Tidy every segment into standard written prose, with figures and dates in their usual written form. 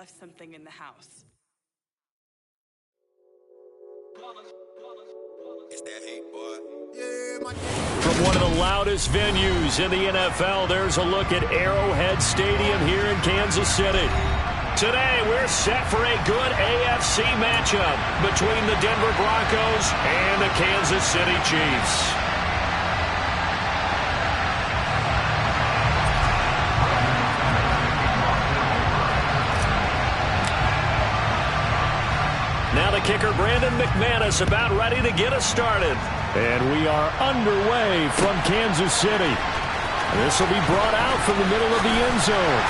left something in the house. It's that hate, boy. From one of the loudest venues in the NFL, there's a look at Arrowhead Stadium here in Kansas City. Today, we're set for a good AFC matchup between the Denver Broncos and the Kansas City Chiefs. Now the kicker, Brandon McManus, about ready to get us started. And we are underway from Kansas City. This will be brought out from the middle of the end zone.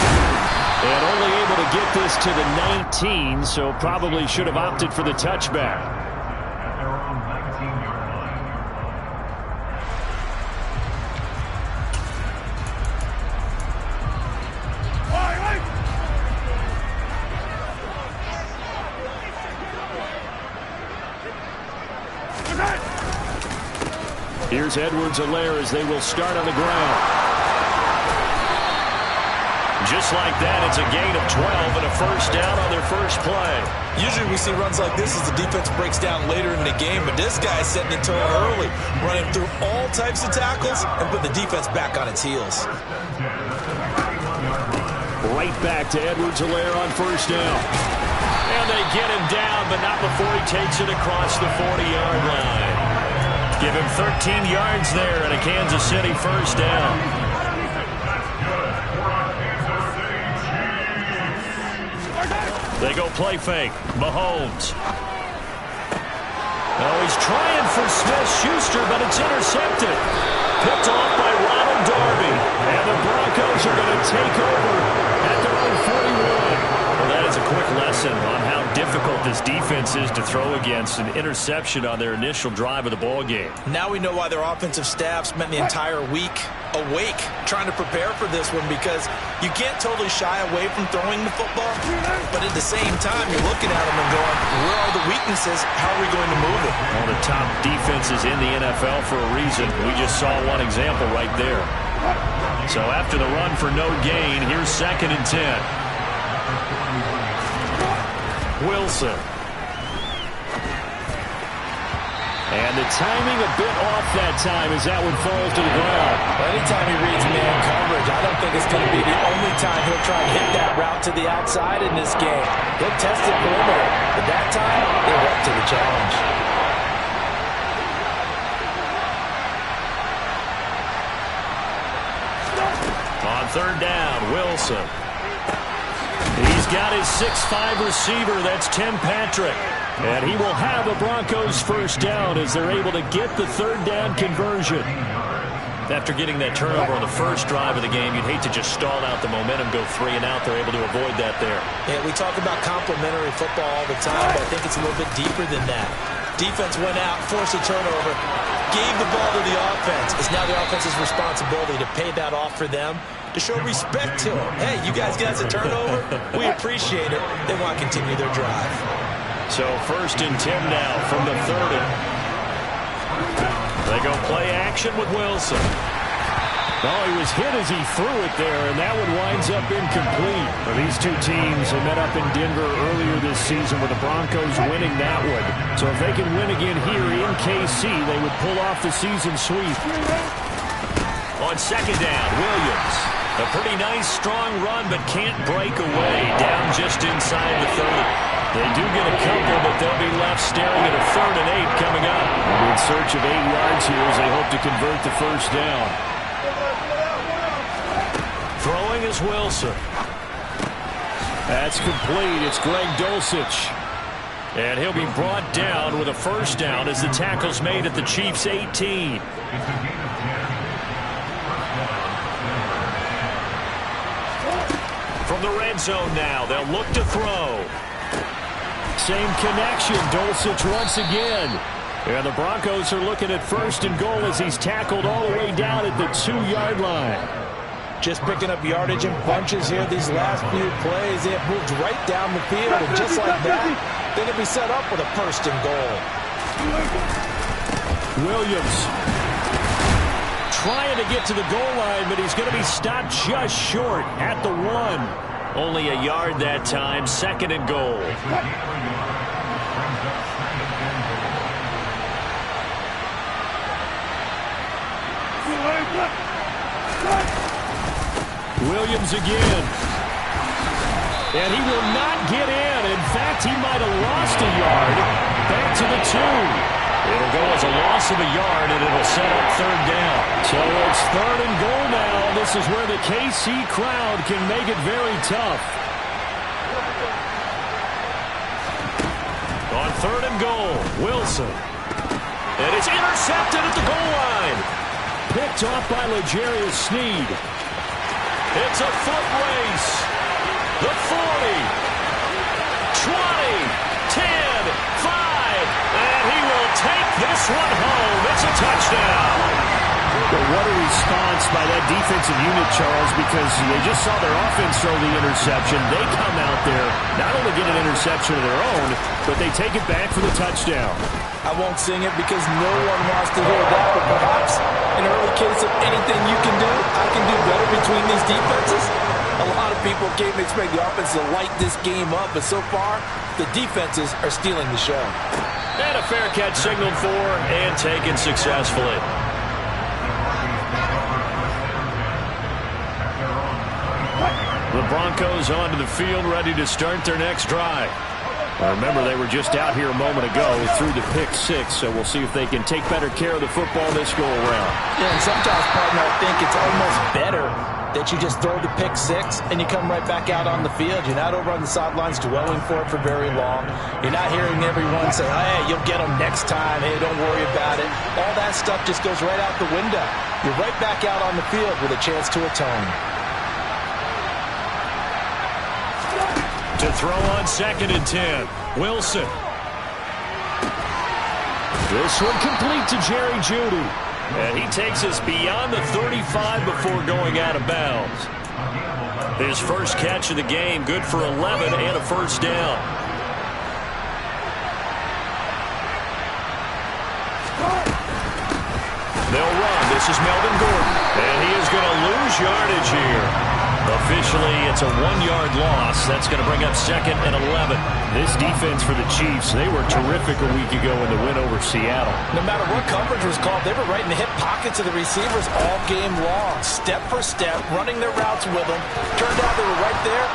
And only able to get this to the 19, so probably should have opted for the touchback. Here's Edwards-Helaire as they will start on the ground. Just like that, it's a gain of 12 and a first down on their first play. Usually we see runs like this as the defense breaks down later in the game, but this guy's setting the tone early, running through all types of tackles and put the defense back on its heels. Right back to Edwards-Helaire on first down. And they get him down, but not before he takes it across the 40-yard line. Give him 13 yards there and a Kansas City first down. They go play fake. Mahomes. Oh, he's trying for Smith-Schuster, but it's intercepted. Picked off by Ronald Darby. And the Broncos are going to take over at their own 41. Well, that is a quick lesson on how difficult this defense is to throw against. An interception on their initial drive of the ball game. Now we know why their offensive staff spent the entire week awake trying to prepare for this one, because you can't totally shy away from throwing the football, but at the same time you're looking at them and going, where are the weaknesses? How are we going to move it? One of the top defenses in the NFL for a reason. We just saw one example right there. So after the run for no gain, here's 2nd and 10. Wilson. And the timing a bit off that time as that one falls to the ground. Anytime he reads man coverage, I don't think it's going to be the only time he'll try and hit that route to the outside in this game. He'll test the perimeter, but that time, they're up to the challenge. On 3rd down, Wilson. He's got his 6'5" receiver. That's Tim Patrick. And he will have the Broncos first down as they're able to get the 3rd down conversion. After getting that turnover on the first drive of the game, you'd hate to just stall out the momentum, go 3 and out. They're able to avoid that there. Yeah, we talk about complementary football all the time, but I think it's a little bit deeper than that. Defense went out, forced a turnover, gave the ball to the offense. It's now the offense's responsibility to pay that off for them, to show respect to them. Hey, you guys got a turnover? We appreciate it. They want to continue their drive. So 1st and 10 now from the 30. They go play action with Wilson. Oh, he was hit as he threw it there, and that one winds up incomplete. Well, these two teams have met up in Denver earlier this season with the Broncos winning that one. So if they can win again here in KC, they would pull off the season sweep. On 2nd down, Williams. A pretty nice, strong run, but can't break away. Down just inside the 30. They do get a couple, but they'll be left staring at a 3rd and 8 coming up. In search of 8 yards here as they hope to convert the first down. Throwing is Wilson. That's complete. It's Greg Dulcich. And he'll be brought down with a first down as the tackle's made at the Chiefs' 18. From the red zone now, they'll look to throw. Same connection, Dulcich once again. And the Broncos are looking at 1st and goal as he's tackled all the way down at the 2-yard line. Just picking up yardage in bunches here these last few plays. They have moved right down the field, and just like that, they're going to be set up with a 1st and goal. Williams trying to get to the goal line, but he's going to be stopped just short at the 1. Only a yard that time, 2nd and goal. Williams again. And he will not get in. In fact, he might have lost a yard. Back to the 2. It'll go as a loss of a yard, and it'll set up 3rd down. So it's 3rd and goal now. This is where the KC crowd can make it very tough. On 3rd and goal, Wilson. And it's intercepted at the goal line. Picked off by L'Jarius Sneed. It's a foot race. The 40, 20, 10, 5, and he will take this one home. It's a touchdown. But what a response by that defensive unit, Charles, because they just saw their offense throw the interception. They come out there, not only get an interception of their own, but they take it back for the touchdown. I won't sing it because no one wants to hear that, but perhaps in early case of anything you can do, I can do better between these defenses. A lot of people came to expect the offense to light this game up, but so far, the defenses are stealing the show. And a fair catch signaled for and taken successfully. The Broncos onto the field, ready to start their next drive. Remember, they were just out here a moment ago through the pick 6, so we'll see if they can take better care of the football this go-around. Yeah, and sometimes, partner, I think it's almost better that you just throw the pick 6 and you come right back out on the field. You're not over on the sidelines dwelling for it for very long. You're not hearing everyone say, hey, you'll get them next time. Hey, don't worry about it. All that stuff just goes right out the window. You're right back out on the field with a chance to atone. To throw on 2nd and 10, Wilson. This one complete to Jerry Jeudy. And he takes us beyond the 35 before going out of bounds. His first catch of the game, good for 11 and a 1st down. They'll run. This is Melvin Gordon. And he is going to lose yardage here. Officially, it's a 1-yard loss. That's going to bring up 2nd and 11. This defense for the Chiefs, they were terrific a week ago in the win over Seattle. No matter what coverage was called, they were right in the hip pockets of the receivers all game long. Step for step, running their routes with them. Turned out they were right there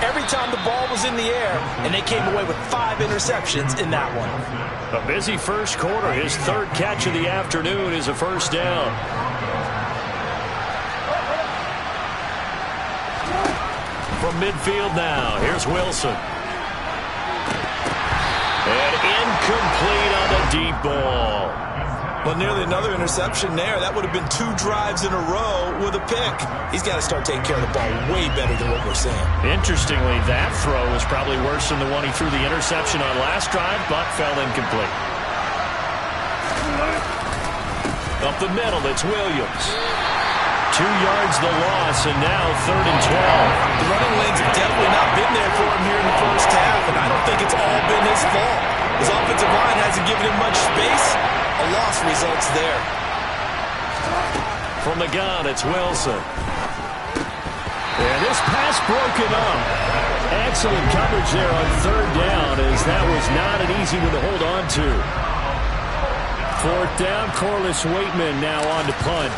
every time the ball was in the air, and they came away with 5 interceptions in that one. A busy first quarter. His 3rd catch of the afternoon is a 1st down. From midfield now, here's Wilson. And incomplete on the deep ball. Well, nearly another interception there. That would have been 2 drives in a row with a pick. He's got to start taking care of the ball way better than what we're seeing. Interestingly, that throw was probably worse than the one he threw the interception on last drive, but fell incomplete. Up the middle, it's Williams. 2 yards the loss, and now 3rd and 12. The running lanes have definitely not been there for him here in the first half, and I don't think it's all been his fault. His offensive line hasn't given him much space. A loss results there. From the gun, it's Wilson. And this pass broken up. Excellent coverage there on 3rd down, as that was not an easy one to hold on to. 4th down, Corliss Waitman now on to punt.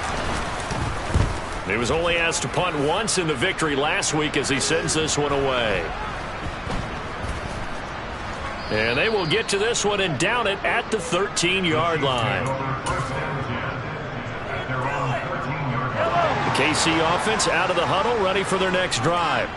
He was only asked to punt once in the victory last week as he sends this one away. And they will get to this one and down it at the 13-yard line. The KC offense out of the huddle, ready for their next drive.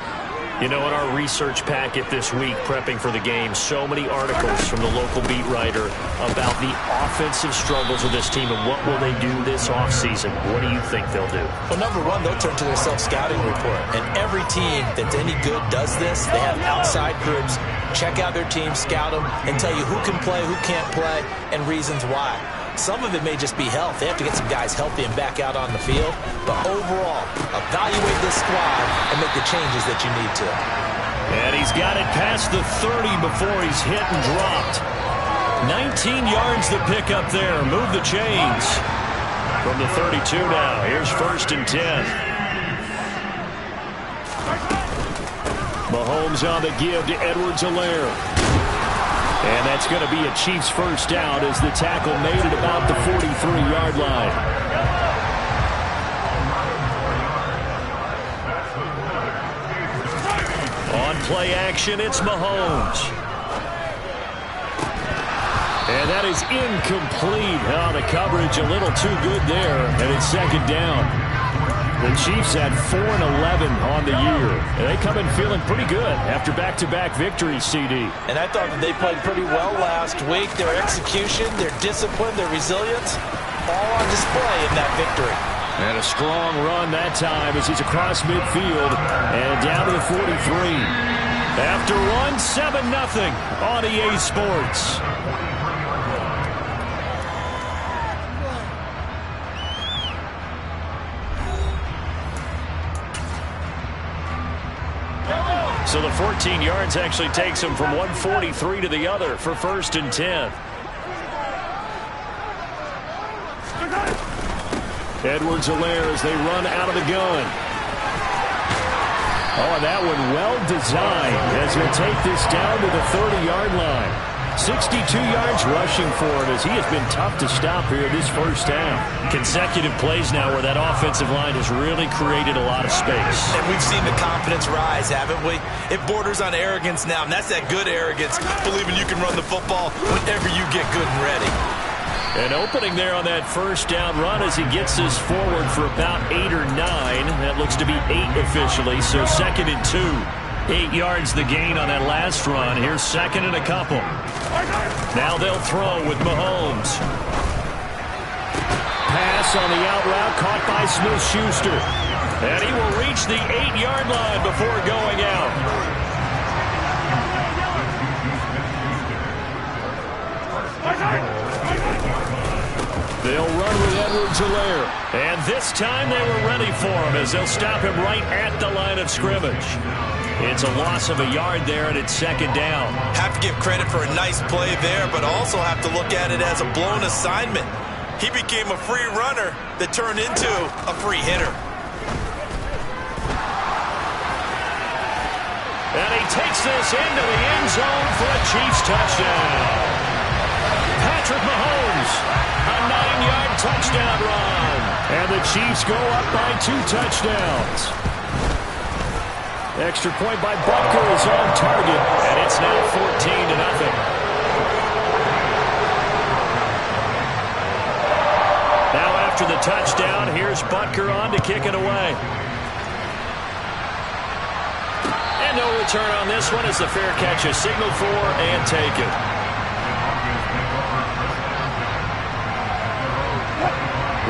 You know, in our research packet this week, prepping for the game, so many articles from the local beat writer about the offensive struggles of this team and what will they do this offseason. What do you think they'll do? Well, number one, they'll turn to their self-scouting report. And every team that's any good does this. They have outside groups, check out their team, scout them, and tell you who can play, who can't play, and reasons why. Some of it may just be health. They have to get some guys healthy and back out on the field. But overall, evaluate this squad and make the changes that you need to. And he's got it past the 30 before he's hit and dropped. 19 yards to pick up there. Move the chains. From the 32 now, here's 1st and 10. Mahomes on the give to Edwards-Helaire. And that's going to be a Chiefs first down as the tackle made at about the 43-yard line. On play action, it's Mahomes. And that is incomplete. Oh, the coverage a little too good there, and it's second down. The Chiefs had 4-11 on the year. And they come in feeling pretty good after back-to-back victories, CD. And I thought that they played pretty well last week. Their execution, their discipline, their resilience, all on display in that victory. And a strong run that time as he's across midfield and down to the 43. After one, 7-0 on EA Sports. So the 14 yards actually takes him from 143 to the other for 1st and 10. Edwards-Helaire as they run out of the gun. Oh, and that one well designed as he'll take this down to the 30-yard line. 62 yards rushing for him as he has been tough to stop here this first half. Consecutive plays now where that offensive line has really created a lot of space. And we've seen the confidence rise, haven't we? It borders on arrogance now, and that's that good arrogance, believing you can run the football whenever you get good and ready. An opening there on that first down run as he gets this forward for about 8 or 9. That looks to be 8 officially, so 2nd and 2. 8 yards the gain on that last run. Here's 2nd and a couple. Now they'll throw with Mahomes. Pass on the out route caught by Smith-Schuster. And he will reach the 8-yard line before going out. They'll run with Edwards-Helaire. And this time they were ready for him as they'll stop him right at the line of scrimmage. It's a loss of a yard there, and it's 2nd down. Have to give credit for a nice play there, but also have to look at it as a blown assignment. He became a free runner that turned into a free hitter. And he takes this into the end zone for a Chiefs touchdown. Patrick Mahomes, a 9-yard touchdown run. And the Chiefs go up by 2 touchdowns. Extra point by Butker is on target, and it's now 14-0. Now after the touchdown, here's Butker on to kick it away. And no return on this one as the fair catch is signaled for and taken.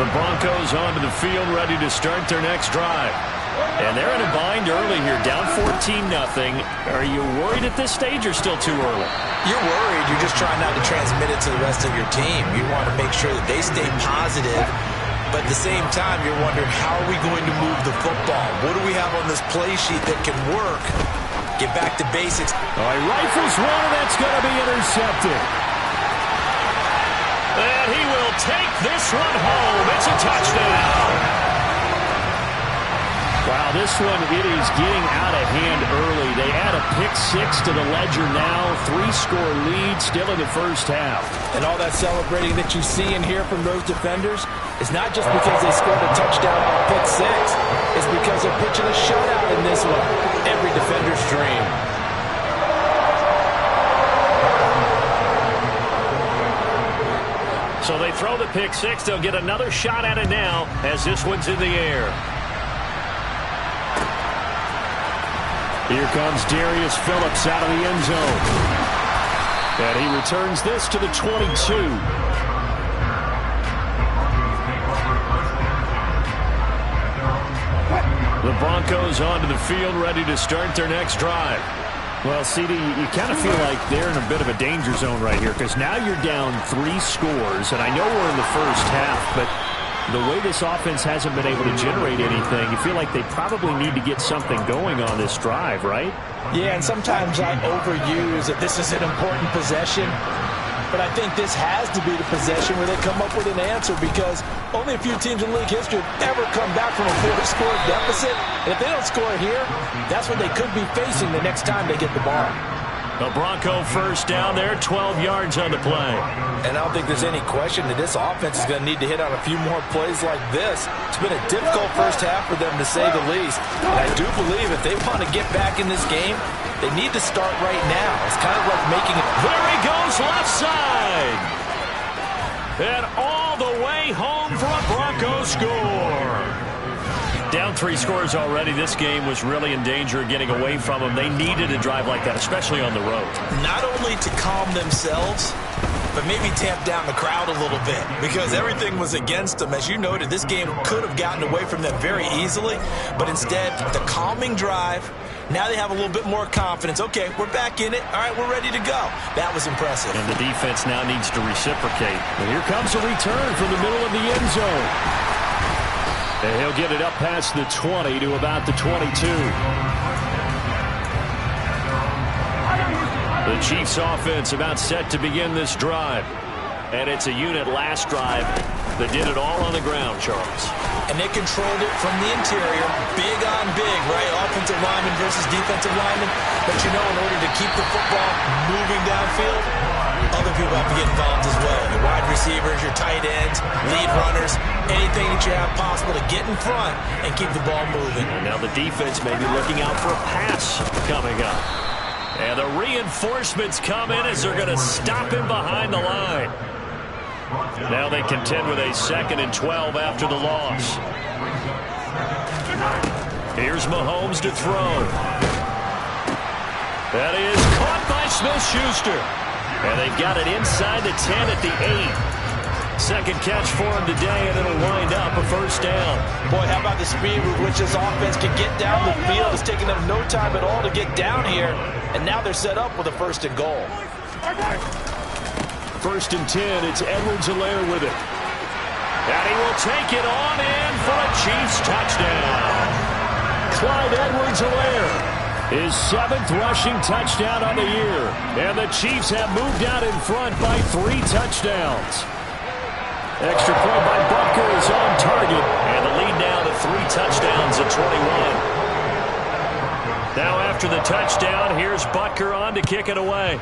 The Broncos onto the field ready to start their next drive. And they're in a bind early here, down 14-0. Are you worried at this stage or still too early? You're worried. You're just trying not to transmit it to the rest of your team. You want to make sure that they stay positive. But at the same time, you're wondering, how are we going to move the football? What do we have on this play sheet that can work? Get back to basics. Oh, he rifles one, and that's going to be intercepted. And he will take this one home. It's a touchdown. Wow, this one, it is getting out of hand early. They add a pick-6 to the ledger now. 3-score lead still in the first half. And all that celebrating that you see and hear from those defenders is not just because they scored a touchdown on pick-6. It's because they're pitching a shutout in this one. Every defender's dream. So they throw the pick-6. They'll get another shot at it now as this one's in the air. Here comes Darius Phillips out of the end zone. And he returns this to the 22. The Broncos onto the field ready to start their next drive. Well, CD, you kind of feel like they're in a bit of a danger zone right here because now you're down 3 scores. And I know we're in the first half, but the way this offense hasn't been able to generate anything, you feel like they probably need to get something going on this drive, right? Yeah, and sometimes I overuse that this is an important possession. but I think this has to be the possession where they come up with an answer, because only a few teams in league history have ever come back from a 4-score deficit. And if they don't score here, that's what they could be facing the next time they get the ball. A Bronco first down there, 12 yards on the play. And I don't think there's any question that this offense is going to need to hit on a few more plays like this. It's been a difficult first half for them, to say the least. And I do believe if they want to get back in this game, they need to start right now. It's kind of like making it. There he goes, left side. And all the way home for a Bronco score. Down 3 scores already. This game was really in danger of getting away from them. They needed a drive like that, especially on the road. Not only to calm themselves, but maybe tamp down the crowd a little bit, because everything was against them. As you noted, this game could have gotten away from them very easily, but instead, the calming drive. Now they have a little bit more confidence. Okay, we're back in it. All right, we're ready to go. That was impressive. And the defense now needs to reciprocate. And here comes a return from the middle of the end zone. And he'll get it up past the 20 to about the 22. The Chiefs offense about set to begin this drive. And it's a unit last drive that did it all on the ground, Charles. And they controlled it from the interior, big on big, right? Offensive lineman versus defensive lineman. But you know, in order to keep the football moving downfield, other people have to get involved as well. Your wide receivers, your tight ends, lead runners, anything that you have possible to get in front and keep the ball moving. And now the defense may be looking out for a pass coming up. And the reinforcements come in as they're going to stop him behind the line. Now they contend with a 2nd and 12 after the loss. Here's Mahomes to throw. That is caught by Smith-Schuster. And they've got it inside the 10 at the 8. Second catch for him today, and it'll wind up a first down. Boy, how about the speed with which this offense can get down the field? It's taken them no time at all to get down here, and now they're set up with a 1st and goal. 1st and 10, it's Edwards-Helaire with it. And he will take it on in for a Chiefs touchdown. Clyde Edwards-Helaire, his 7th rushing touchdown on the year. And the Chiefs have moved out in front by 3 touchdowns. Extra point by Butker is on target. And the lead now to 3 touchdowns at 21. Now after the touchdown, here's Butker on to kick it away.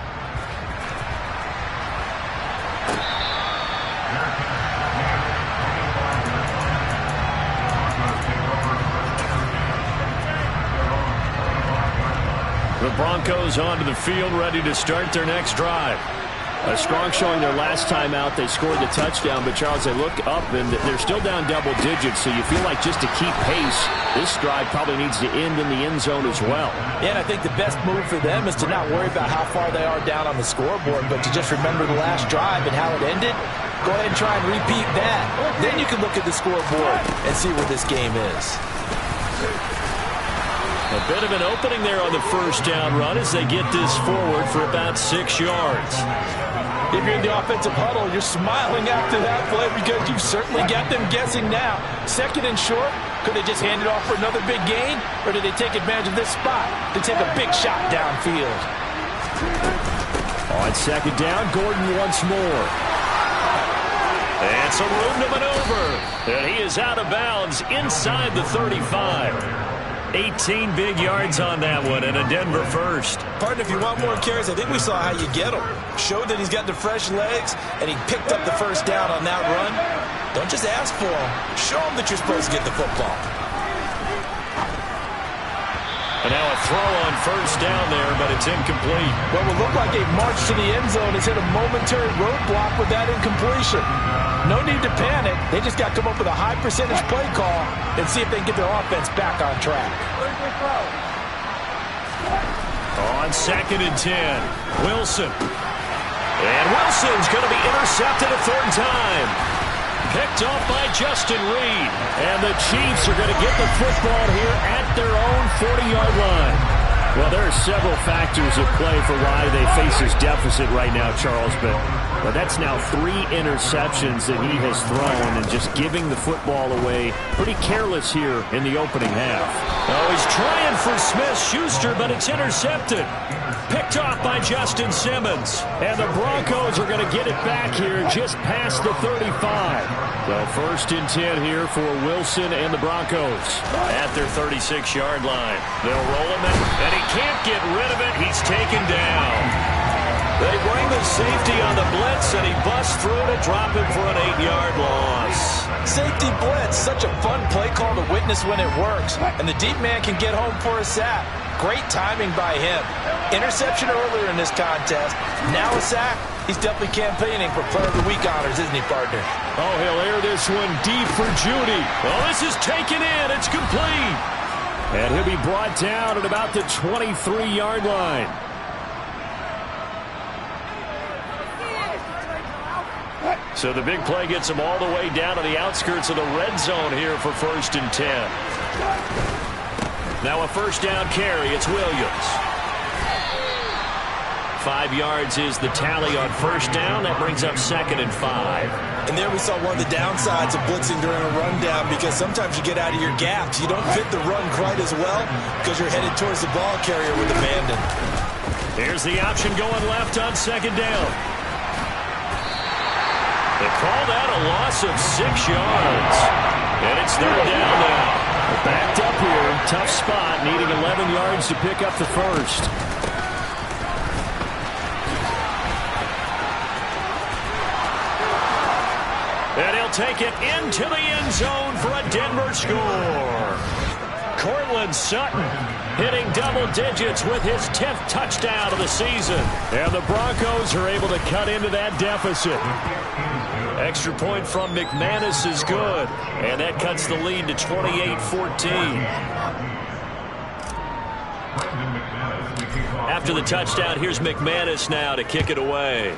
The Broncos onto the field, ready to start their next drive. A strong showing their last time out. They scored the touchdown, but Charles, they look up and they're still down double digits, so you feel like just to keep pace, this drive probably needs to end in the end zone as well. Yeah, and I think the best move for them is to not worry about how far they are down on the scoreboard, but to just remember the last drive and how it ended. Go ahead and try and repeat that. Then you can look at the scoreboard and see where this game is. A bit of an opening there on the first down run as they get this forward for about 6 yards. If you're in the offensive huddle, you're smiling after that play because you've certainly got them guessing now. 2nd and short, could they just hand it off for another big gain? Or did they take advantage of this spot to take a big shot downfield? On 2nd down, Gordon once more. And some room to maneuver. And he is out of bounds inside the 35. 18 big yards on that one, and a Denver first. Partner, if you want more carries, I think we saw how you get him. Showed that he's got the fresh legs, and he picked up the first down on that run. Don't just ask for him. Show him that you're supposed to get the football. And now a throw on first down there, but it's incomplete. What will look like a march to the end zone has hit a momentary roadblock with that incompletion. No need to panic. They just got to come up with a high percentage play call and see if they can get their offense back on track. On 2nd and 10, Wilson. And Wilson's going to be intercepted a 3rd time. Picked off by Justin Reed. And the Chiefs are going to get the football here at their own 40-yard line. Well, there are several factors at play for why they face this deficit right now, Charles, but But that's now 3 interceptions that he has thrown, and just giving the football away pretty careless here in the opening half. Oh, he's trying for Smith-Schuster, but it's intercepted. Picked off by Justin Simmons. And the Broncos are going to get it back here just past the 35. So 1st and 10 here for Wilson and the Broncos. At their 36-yard line. They'll roll him in, and he can't get rid of it. He's taken down. They bring the safety on the blitz, and he busts through to drop him for an 8-yard loss. Safety blitz, such a fun play call to witness when it works. And the deep man can get home for a sack. Great timing by him. Interception earlier in this contest. Now a sack. He's definitely campaigning for Player of the Week honors, isn't he, partner? Oh, he'll air this one deep for Judy. Oh, this is taken in. It's complete. And he'll be brought down at about the 23-yard line. So the big play gets him all the way down to the outskirts of the red zone here for 1st and 10. Now a 1st down carry. It's Williams. 5 yards is the tally on 1st down. That brings up 2nd and 5. And there we saw one of the downsides of blitzing during a rundown, because sometimes you get out of your gaps. You don't fit the run quite as well because you're headed towards the ball carrier with abandon. Here's the option going left on 2nd down. They call that a loss of 6 yards. And it's 3rd down now. Backed up here. Tough spot. Needing 11 yards to pick up the 1st. And he'll take it into the end zone for a Denver score. Cortland Sutton hitting double digits with his 10th touchdown of the season. And the Broncos are able to cut into that deficit. Extra point from McManus is good. And that cuts the lead to 28-14. After the touchdown, here's McManus now to kick it away.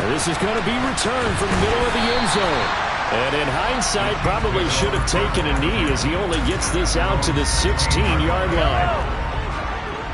And this is going to be returned from the middle of the end zone. And in hindsight, probably should have taken a knee, as he only gets this out to the 16-yard line.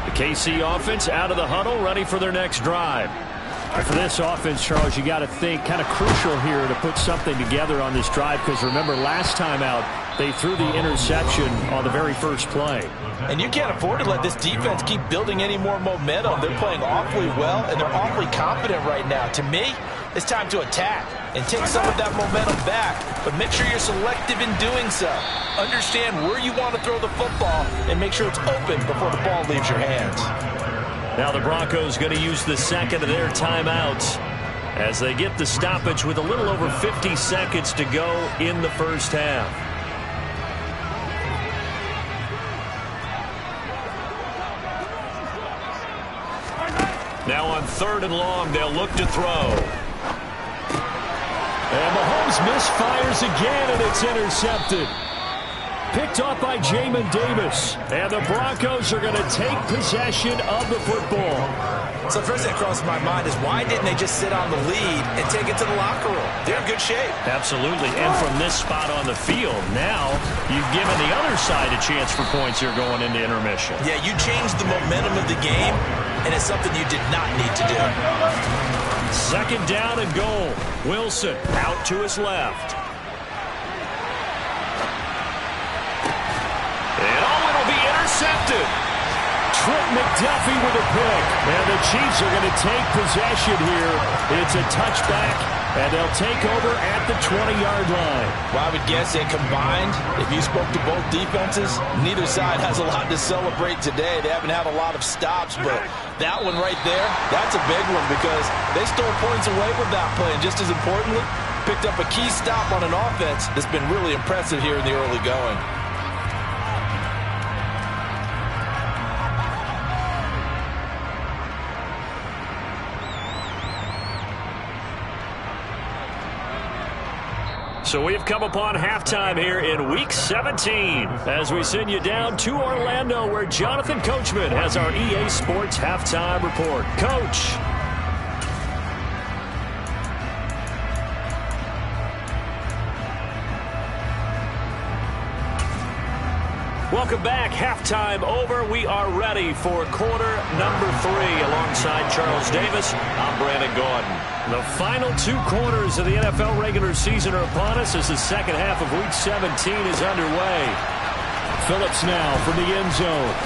The KC offense out of the huddle, ready for their next drive. And for this offense, Charles, you got to think kind of crucial here to put something together on this drive, because remember, last time out, they threw the interception on the very first play. And you can't afford to let this defense keep building any more momentum. They're playing awfully well, and they're awfully confident right now. To me, it's time to attack and take some of that momentum back, but make sure you're selective in doing so. Understand where you want to throw the football and make sure it's open before the ball leaves your hands. Now the Broncos going to use the 2nd of their timeouts as they get the stoppage with a little over 50 seconds to go in the 1st half. Now on 3rd and long, they'll look to throw. And Mahomes misfires again, and it's intercepted. Picked off by Jamin Davis. And the Broncos are going to take possession of the football. So first thing that crosses my mind is, why didn't they just sit on the lead and take it to the locker room? They're in good shape. Absolutely. And from this spot on the field, now you've given the other side a chance for points here going into intermission. Yeah, you changed the momentum of the game, and it's something you did not need to do. 2nd down and goal. Wilson out to his left. And it'll be intercepted. Trent McDuffie with a pick. And the Chiefs are going to take possession here. It's a touchback, and they'll take over at the 20-yard line. Well, I would guess that combined, if you spoke to both defenses, neither side has a lot to celebrate today. They haven't had a lot of stops, but that one right there, that's a big one, because they stole points away with that play. And just as importantly, picked up a key stop on an offense that's been really impressive here in the early going. So we've come upon halftime here in Week 17 as we send you down to Orlando, where Jonathan Coachman has our EA Sports Halftime Report. Coach. Welcome back. Halftime over. We are ready for quarter number 3. Alongside Charles Davis, I'm Brandon Gaudin. The final 2 quarters of the NFL regular season are upon us as the second half of Week 17 is underway. Phillips now from the end zone.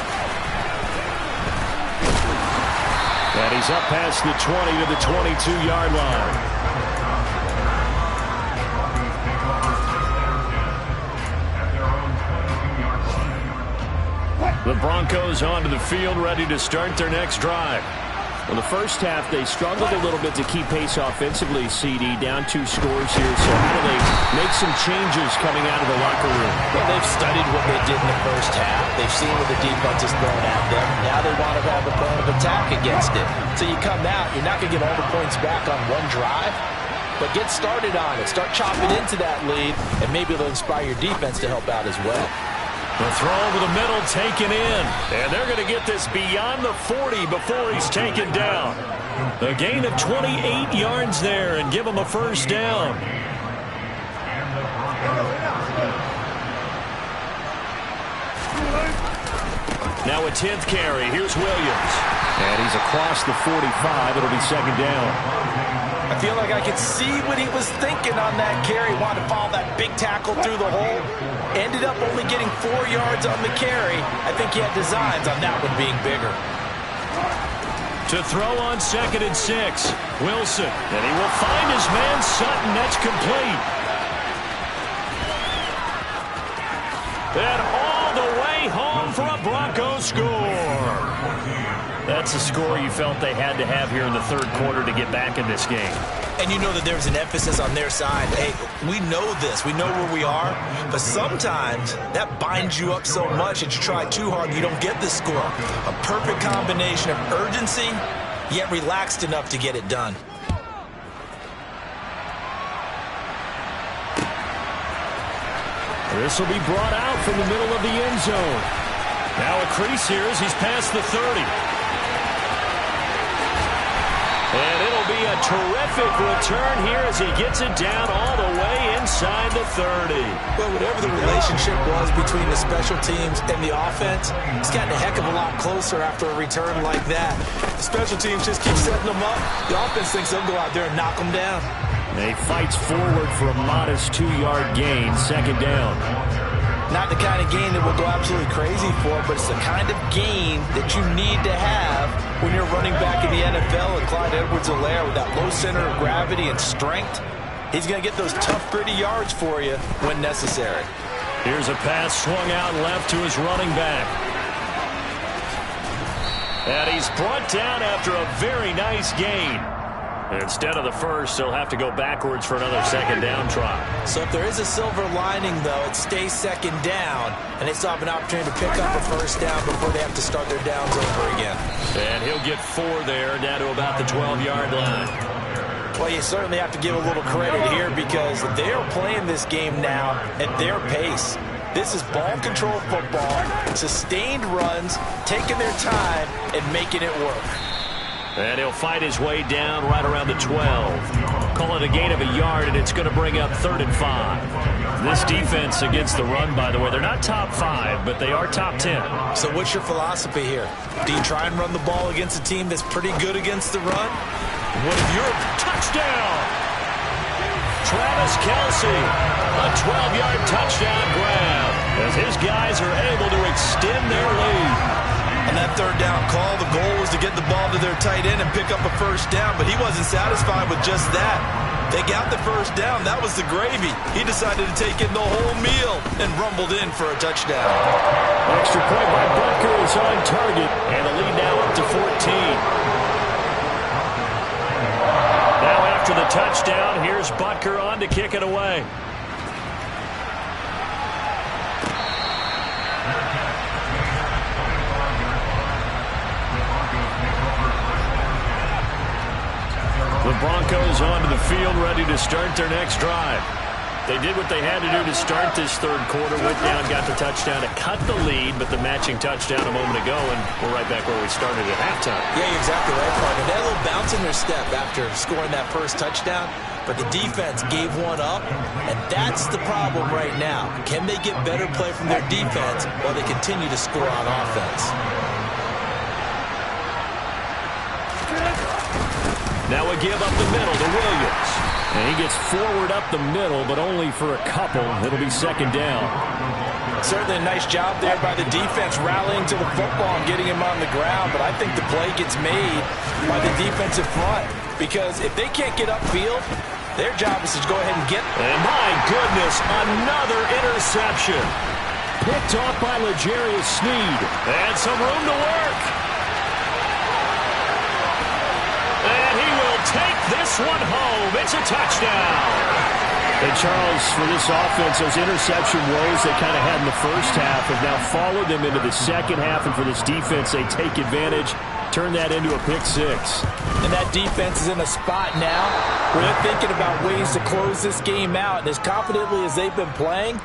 And he's up past the 20 to the 22-yard line. The Broncos onto the field, ready to start their next drive. Well, the first half, they struggled a little bit to keep pace offensively, CD. Down 2 scores here, so how do they make some changes coming out of the locker room? Well, they've studied what they did in the first half. They've seen what the defense is throwing at them. Now they want to have a plan of attack against it. So you come out, you're not going to get all the points back on one drive, but get started on it. Start chopping into that lead, and maybe it'll inspire your defense to help out as well. The throw over the middle taken in. And they're going to get this beyond the 40 before he's taken down. A gain of 28 yards there and give him a first down. Now a 10th carry. Here's Williams. And he's across the 45. It'll be second down. I feel like I could see what he was thinking on that carry. Wanted to follow that big tackle through the hole. Ended up only getting 4 yards on the carry. I think he had designs on that one being bigger. To throw on 2nd and 6. Wilson. And he will find his man Sutton. That's complete. And all the way home for a Broncos score. That's a score you felt they had to have here in the 3rd quarter to get back in this game. And you know that there's an emphasis on their side. Hey, we know this. We know where we are. But sometimes that binds you up so much that you try too hard, you don't get the score. A perfect combination of urgency, yet relaxed enough to get it done. This will be brought out from the middle of the end zone. Now a crease here as he's past the 30. And it'll be a terrific return here as he gets it down all the way inside the 30. Well, whatever the relationship was between the special teams and the offense, it's gotten a heck of a lot closer after a return like that. The special teams just keep setting them up. The offense thinks they'll go out there and knock them down. And he fights forward for a modest 2-yard gain, second down. Not the kind of gain that we'll go absolutely crazy for, but it's the kind of gain that you need to have when you're running back in the NFL. And Clyde Edwards-Helaire with that low center of gravity and strength, he's going to get those tough, gritty yards for you when necessary. Here's a pass swung out left to his running back. And he's brought down after a very nice gain. Instead of the first, he'll have to go backwards for another second down try. So if there is a silver lining, though, it stays second down, and they still have an opportunity to pick up a first down before they have to start their downs over again. And he'll get 4 there, down to about the 12-yard line. Well, you certainly have to give a little credit here because they are playing this game now at their pace. This is ball control football, sustained runs, taking their time, and making it work. And he'll fight his way down right around the 12. Call it a gain of a yard, and it's going to bring up 3rd and 5. This defense against the run, by the way, they're not top 5, but they are top 10. So what's your philosophy here? Do you try and run the ball against a team that's pretty good against the run? What if you're touchdown? Travis Kelce, a 12-yard touchdown grab as his guys are able to extend their lead. On that 3rd down call, the goal was to get the ball to their tight end and pick up a first down, but he wasn't satisfied with just that. They got the first down. That was the gravy. He decided to take in the whole meal and rumbled in for a touchdown. Extra point by Butker is on target, and the lead now up to 14. Now after the touchdown, here's Butker on to kick it away. The Broncos onto the field, ready to start their next drive. They did what they had to do to start this 3rd quarter. Went down, got the touchdown to cut the lead, but the matching touchdown a moment ago, and we're right back where we started at halftime. Yeah, you're exactly right, partner. They had a little bounce in their step after scoring that first touchdown. but the defense gave one up, and that's the problem right now. Can they get better play from their defense while they continue to score on offense? Now we give up the middle to Williams. And he gets forward up the middle, but only for a couple. It'll be second down. Certainly a nice job there by the defense rallying to the football and getting him on the ground, but I think the play gets made by the defensive front because if they can't get upfield, their job is to go ahead and get. And my goodness, another interception. Picked off by L'Jarius Sneed. And some room to work. And he will take this one home. It's a touchdown. And Charles, for this offense, those interception woes they kind of had in the first half have now followed them into the second half. And for this defense, they take advantage, turn that into a pick six. And that defense is in a spot now where they're thinking about ways to close this game out. And as confidently as they've been playing,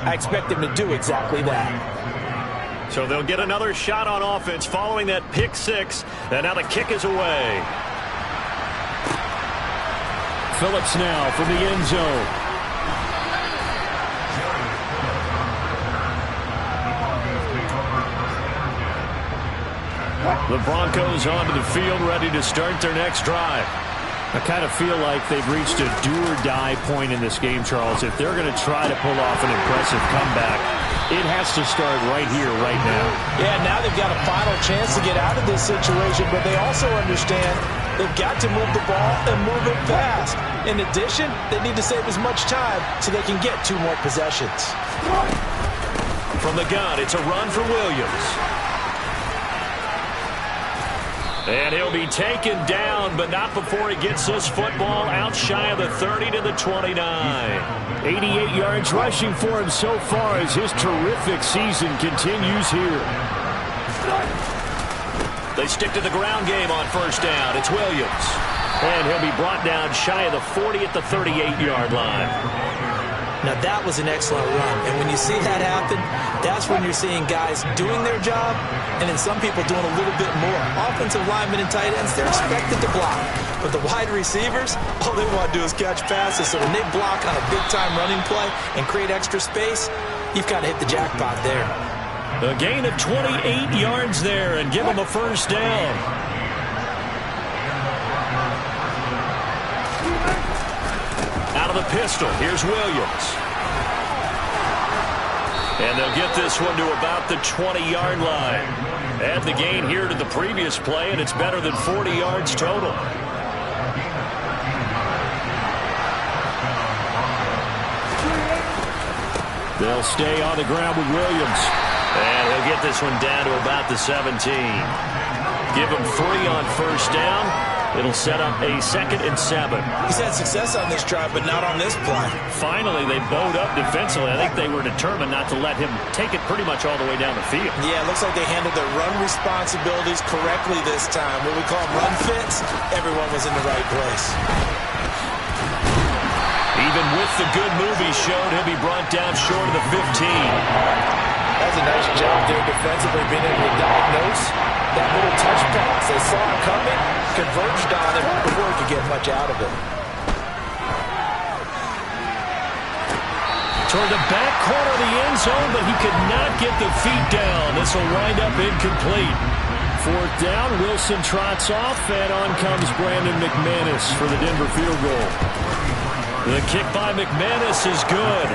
I expect them to do exactly that. So they'll get another shot on offense following that pick six. And now the kick is away. Phillips now from the end zone. The Broncos onto the field, ready to start their next drive. I kind of feel like they've reached a do-or-die point in this game, Charles. If they're going to try to pull off an impressive comeback, it has to start right here, right now. Yeah, now they've got a final chance to get out of this situation, but they also understand they've got to move the ball and move it fast. In addition, they need to save as much time so they can get 2 more possessions. From the gun, it's a run for Williams. And he'll be taken down, but not before he gets this football out shy of the 30 to the 29. 88 yards rushing for him so far as his terrific season continues here. They stick to the ground game on first down. It's Williams. And he'll be brought down shy of the 40 at the 38-yard line. Now, that was an excellent run. And when you see that happen, that's when you're seeing guys doing their job and then some people doing a little bit more. Offensive linemen and tight ends, they're expected to block. But the wide receivers, all they want to do is catch passes. So when they block on a big-time running play and create extra space, you've kind of hit the jackpot there. A gain of 28 yards there and give them a first down. Out of the pistol, here's Williams. And they'll get this one to about the 20-yard line. Add the gain here to the previous play, and it's better than 40 yards total. They'll stay on the ground with Williams. And he'll get this one down to about the 17. Give him 3 on first down. It'll set up a 2nd and 7. He's had success on this drive, but not on this play. Finally, they bowed up defensively. I think they were determined not to let him take it pretty much all the way down the field. Yeah, it looks like they handled their run responsibilities correctly this time. What we call run fits, everyone was in the right place. Even with the good move he showed, he'll be brought down short of the 15. That's a nice job there defensively, being able to diagnose that little touch pass. They saw it coming, converged on it before he could get much out of it. Toward the back corner of the end zone, but he could not get the feet down. This will wind up incomplete. 4th down, Wilson trots off, and on comes Brandon McManus for the Denver field goal. The kick by McManus is good.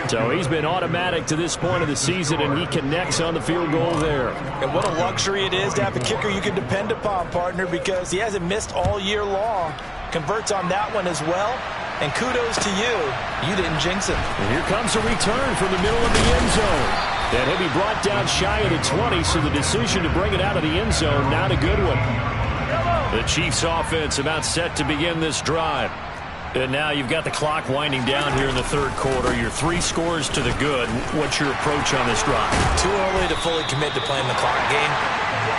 So he's been automatic to this point of the season, and he connects on the field goal there. And what a luxury it is to have a kicker you can depend upon, partner, because he hasn't missed all year long. Converts on that one as well. And kudos to you. You didn't jinx him. And here comes a return from the middle of the end zone. And he'll be brought down shy of the 20, so the decision to bring it out of the end zone, not a good one. The Chiefs offense about set to begin this drive. And now you've got the clock winding down here in the 3rd quarter. You're 3 scores to the good. What's your approach on this drive? Too early to fully commit to playing the clock game.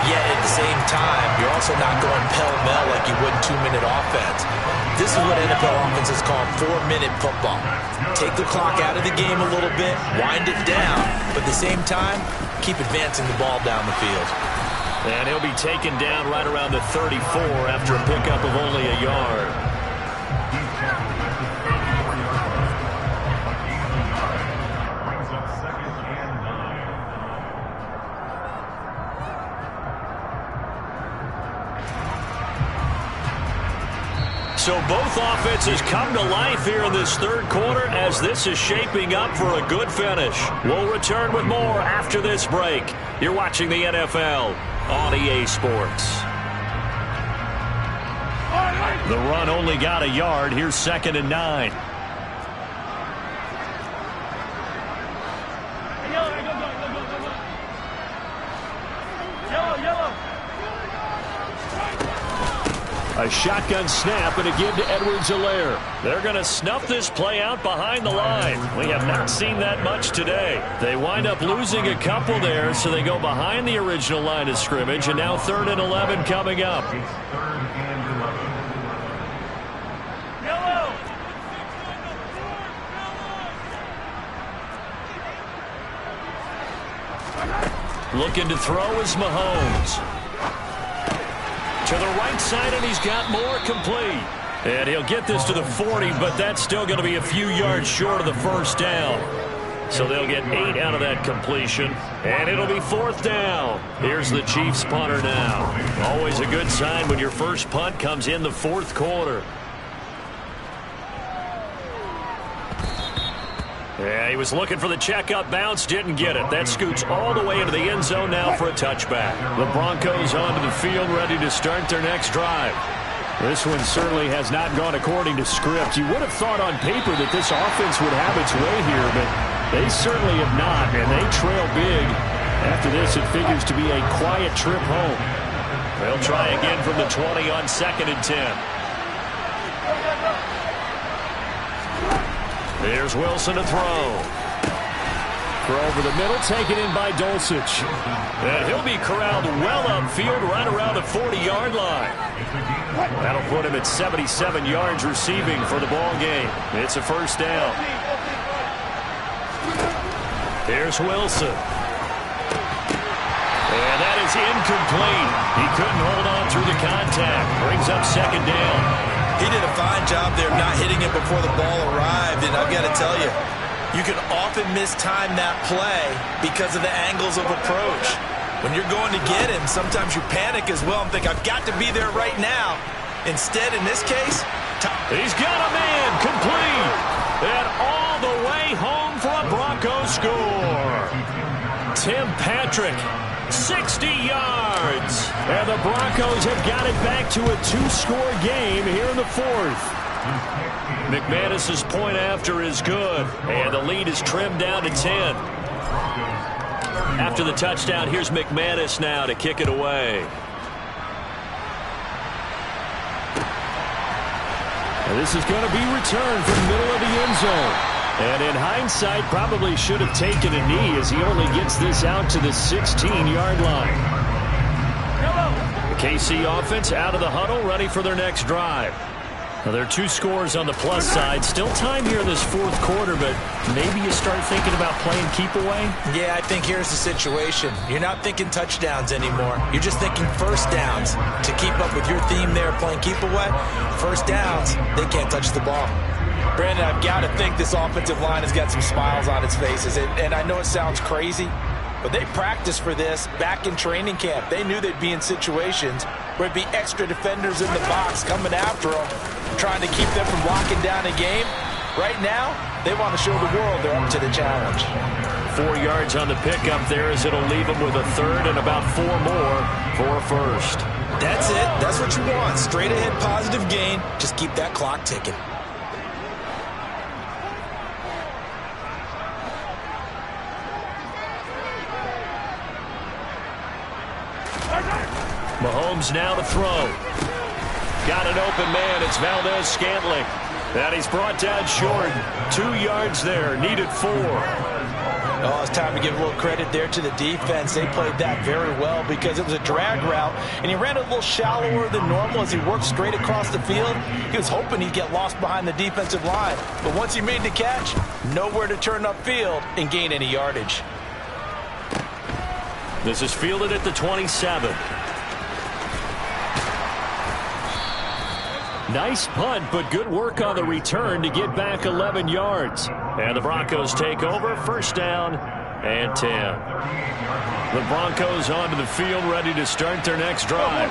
Yet at the same time, you're also not going pell-mell like you would in 2-minute offense. This is what NFL offenses call 4-minute football. Take the clock out of the game a little bit, wind it down, but at the same time, keep advancing the ball down the field. And he'll be taken down right around the 34 after a pickup of only a yard. So both offenses come to life here in this third quarter as this is shaping up for a good finish. We'll return with more after this break. You're watching the NFL on EA Sports. The run only got a yard. Here's 2nd and 9. A shotgun snap and a give to Edwards-Helaire. They're going to snuff this play out behind the line. We have not seen that much today. They wind up losing a couple there, so they go behind the original line of scrimmage, and now 3rd and 11 coming up. Looking to throw is Mahomes. To the right side, and he's got more complete. And he'll get this to the 40, but that's still going to be a few yards short of the first down. So they'll get 8 out of that completion, and it'll be 4th down. Here's the Chiefs punter now. Always a good sign when your first punt comes in the 4th quarter. Yeah, he was looking for the checkup bounce, didn't get it. That scoots all the way into the end zone now for a touchback. The Broncos onto the field, ready to start their next drive. This one certainly has not gone according to script. You would have thought on paper that this offense would have its way here, but they certainly have not, and they trail big. After this, it figures to be a quiet trip home. They'll try again from the 20 on 2nd and 10. Here's Wilson to throw. Throw over the middle, taken in by Dulcich. And he'll be corralled well upfield right around the 40-yard line. That'll put him at 77 yards receiving for the ball game. It's a 1st down. Here's Wilson. And that is incomplete. He couldn't hold on through the contact. Brings up 2nd down. He did a fine job there not hitting it before the ball arrived, and I've got to tell you, you can often mistime that play because of the angles of approach. When you're going to get him, sometimes you panic as well and think, I've got to be there right now. Instead, in this case, he's got a man complete. And all the way home for a Broncos score. Tim Patrick, 60 yards. And the Broncos have got it back to a 2-score game here in the 4th. McManus's point after is good. And the lead is trimmed down to 10. After the touchdown, here's McManus now to kick it away. And this is going to be returned from the middle of the end zone. And in hindsight, probably should have taken a knee as he only gets this out to the 16-yard line. The KC offense out of the huddle, ready for their next drive. Now, there are 2 scores on the plus side. Still time here in this 4th quarter, but maybe you start thinking about playing keep away? Yeah, I think here's the situation. You're not thinking touchdowns anymore. You're just thinking 1st downs. To keep up with your theme there, playing keep away, 1st downs, they can't touch the ball. Brandon, I've got to think this offensive line has got some smiles on its faces. And I know it sounds crazy, but they practiced for this back in training camp. They knew they'd be in situations where it'd be extra defenders in the box coming after them, trying to keep them from locking down a game. Right now, they want to show the world they're up to the challenge. 4 yards on the pickup there as it'll leave them with a 3rd and about 4 more for a 1st. That's it. That's what you want. Straight ahead positive gain. Just keep that clock ticking. Mahomes now to throw. Got an open man. It's Valdez-Scantling. And he's brought down short. 2 yards there. Needed 4. Oh, it's time to give a little credit there to the defense. They played that very well because it was a drag route, and he ran a little shallower than normal as he worked straight across the field. He was hoping he'd get lost behind the defensive line. But once he made the catch, nowhere to turn upfield and gain any yardage. This is fielded at the 27. Nice punt, but good work on the return to get back 11 yards. And the Broncos take over, 1st down and 10. The Broncos onto the field, ready to start their next drive.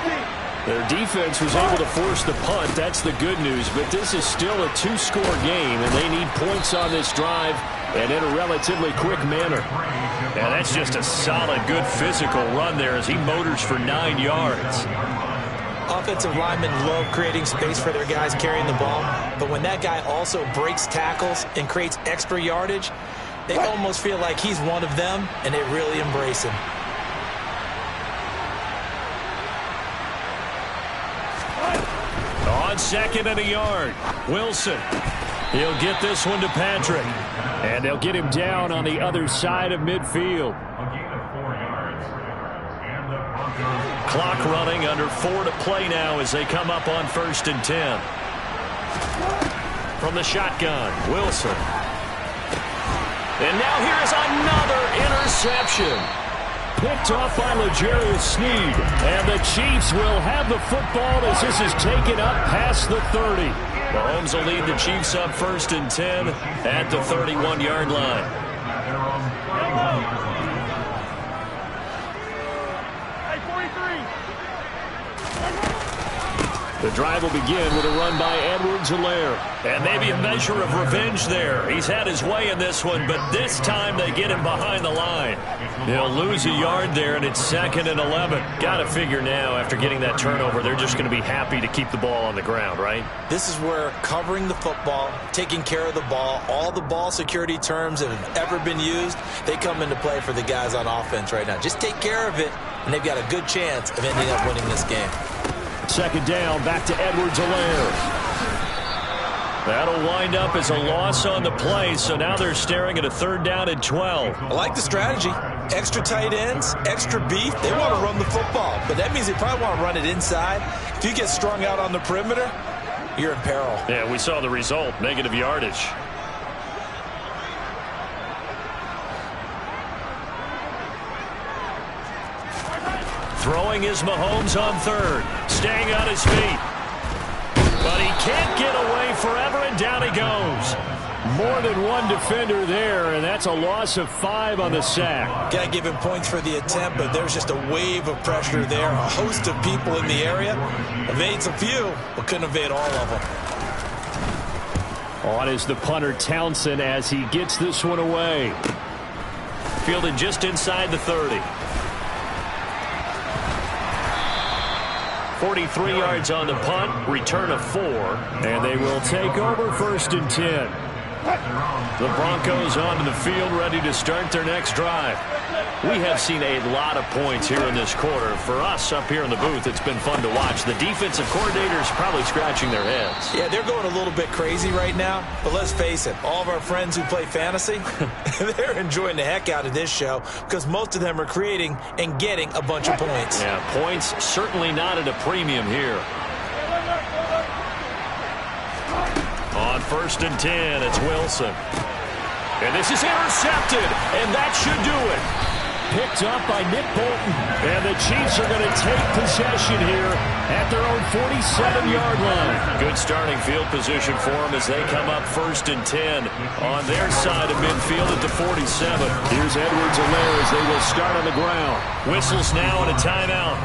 Their defense was able to force the punt. That's the good news. But this is still a two-score game, and they need points on this drive and in a relatively quick manner. And that's just a solid, good physical run there as he motors for 9 yards. Offensive linemen love creating space for their guys carrying the ball, but when that guy also breaks tackles and creates extra yardage, they almost feel like he's one of them, and they really embrace him. On 2nd and a yard, Wilson. He'll get this one to Patrick. And they'll get him down on the other side of midfield. Clock running, under 4 to play now as they come up on 1st and 10. From the shotgun, Wilson. And now here's another interception. Picked off by L'Jarius Sneed. And the Chiefs will have the football as this is taken up past the 30. Mahomes will lead the Chiefs up 1st and 10 at the 31-yard line. The drive will begin with a run by Edwards-Helaire. And maybe a measure of revenge there. He's had his way in this one, but this time they get him behind the line. They'll lose a yard there, and it's 2nd and 11. Got to figure now, after getting that turnover, they're just going to be happy to keep the ball on the ground, right? This is where covering the football, taking care of the ball, all the ball security terms that have ever been used, they come into play for the guys on offense right now. Just take care of it, and they've got a good chance of ending up winning this game. 2nd down, back to Edwards-Helaire. That'll wind up as a loss on the play, so now they're staring at a 3rd down and 12. I like the strategy. Extra tight ends, extra beef. They want to run the football, but that means they probably want to run it inside. If you get strung out on the perimeter, you're in peril. Yeah, we saw the result, negative yardage. Throwing is Mahomes on 3rd. Staying on his feet. But he can't get away forever, and down he goes. More than one defender there, and that's a loss of 5 on the sack. Got to give him points for the attempt, but there's just a wave of pressure there. A host of people in the area. Evades a few, but couldn't evade all of them. On is the punter, Townsend, as he gets this one away. Fielded just inside the 30. 43 yards on the punt, return of 4. And they will take over 1st and 10. The Broncos onto the field, ready to start their next drive. We have seen a lot of points here in this quarter. For us up here in the booth, it's been fun to watch. The defensive coordinators probably scratching their heads. Yeah, they're going a little bit crazy right now. But let's face it, all of our friends who play fantasy, they're enjoying the heck out of this show because most of them are creating and getting a bunch of points. Yeah, points certainly not at a premium here. On 1st and 10, it's Wilson. And this is intercepted, and that should do it. Picked up by Nick Bolton. And the Chiefs are going to take possession here at their own 47-yard line. Good starting field position for them as they come up 1st and 10 on their side of midfield at the 47. Here's Edwards-Helaire as they will start on the ground. Whistles now and a timeout.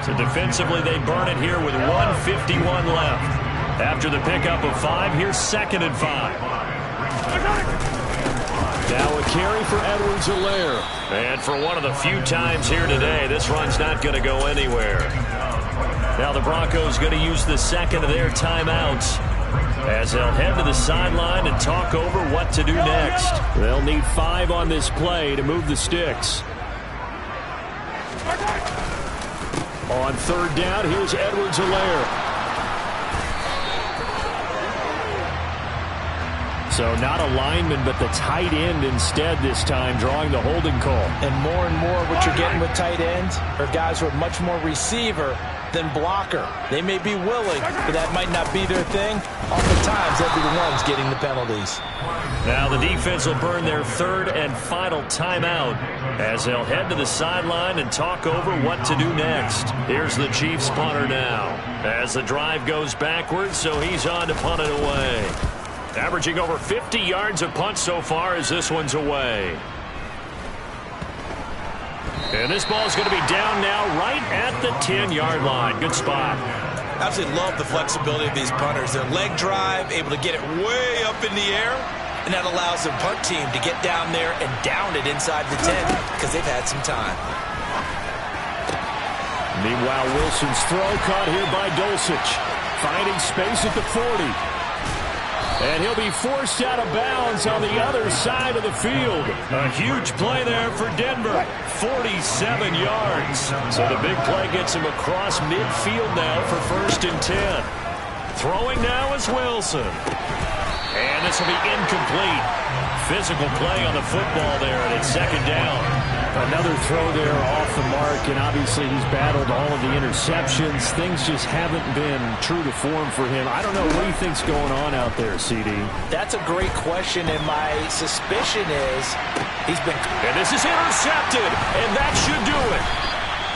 So defensively, they burn it here with 1:51 left. After the pickup of 5, here's 2nd and 5. Now a carry for Edwards-Helaire. And for one of the few times here today, this run's not going to go anywhere. Now the Broncos going to use the 2nd of their timeouts as they'll head to the sideline and talk over what to do next. They'll need 5 on this play to move the sticks. On 3rd down, here's Edwards-Helaire. So not a lineman, but the tight end instead this time, drawing the holding call. And more what you're getting with tight ends are guys who are much more receiver than blocker. They may be willing, but that might not be their thing. Oftentimes, they'll be the ones getting the penalties. Now the defense will burn their 3rd and final timeout as they'll head to the sideline and talk over what to do next. Here's the Chiefs punter now as the drive goes backwards, so he's on to punt it away. Averaging over 50 yards of punt so far as this one's away. And this ball is going to be down now right at the 10-yard line. Good spot. Absolutely love the flexibility of these punters. Their leg drive, able to get it way up in the air, and that allows their punt team to get down there and down it inside the 10 because they've had some time. Meanwhile, Wilson's throw caught here by Dulcich. Finding space at the 40. And he'll be forced out of bounds on the other side of the field. A huge play there for Denver. 47 yards. So the big play gets him across midfield now for 1st and 10. Throwing now is Wilson. And this will be incomplete. Physical play on the football there, and it's 2nd down. Another throw there off the mark, and obviously he's battled all of the interceptions. Things just haven't been true to form for him. I don't know what he thinks going on out there, CD. That's a great question, and my suspicion is he's been... And this is intercepted, and that should do it.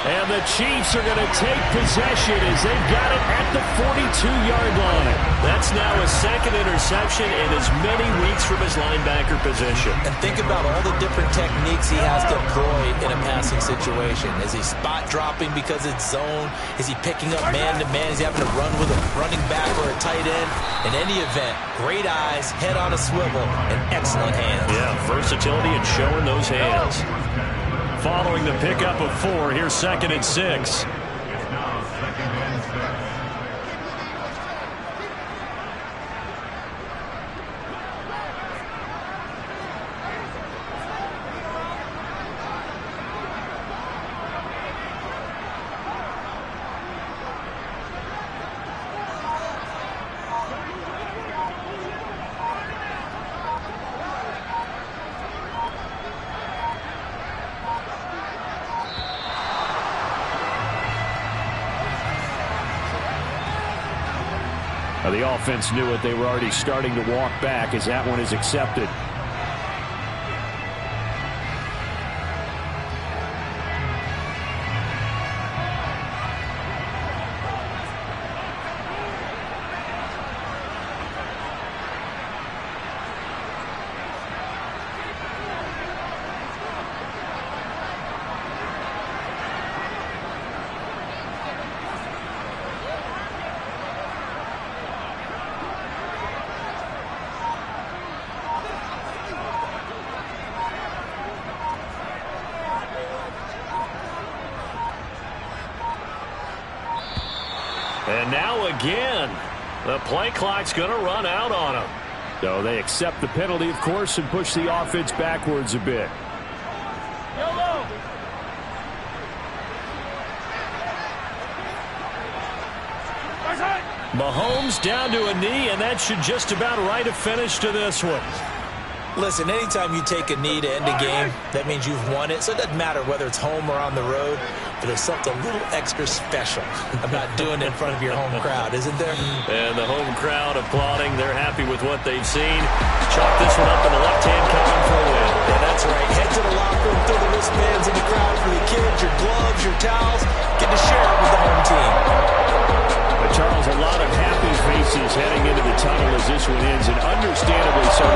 And the Chiefs are going to take possession as they've got it at the 42-yard line. That's now his 2nd interception in as many weeks from his linebacker position. And think about all the different techniques he has to employ in a passing situation. Is he spot dropping because it's zone? Is he picking up man-to-man? Is he having to run with a running back or a tight end? In any event, great eyes, head on a swivel, and excellent hands. Yeah, versatility and showing those hands. Following the pickup of 4, here's 2nd and 6. The offense knew it. They were already starting to walk back as that one is accepted. And now again, the play clock's going to run out on them. So they accept the penalty, of course, and push the offense backwards a bit. Mahomes down to a knee, and that should just about write a finish to this one. Listen, anytime you take a knee to end a game, that means you've won it. So it doesn't matter whether it's home or on the road, but there's something a little extra special about doing it in front of your home crowd, isn't there? And the home crowd applauding. They're happy with what they've seen. Chalk this one up in the left-hand column for a win. Yeah, that's right. Head to the locker room, throw the wristbands in the crowd for the kids, your gloves, your towels. Get to share it with the home team. But Charles, a lot of happy faces heading into the tunnel as this one ends, and understandably so.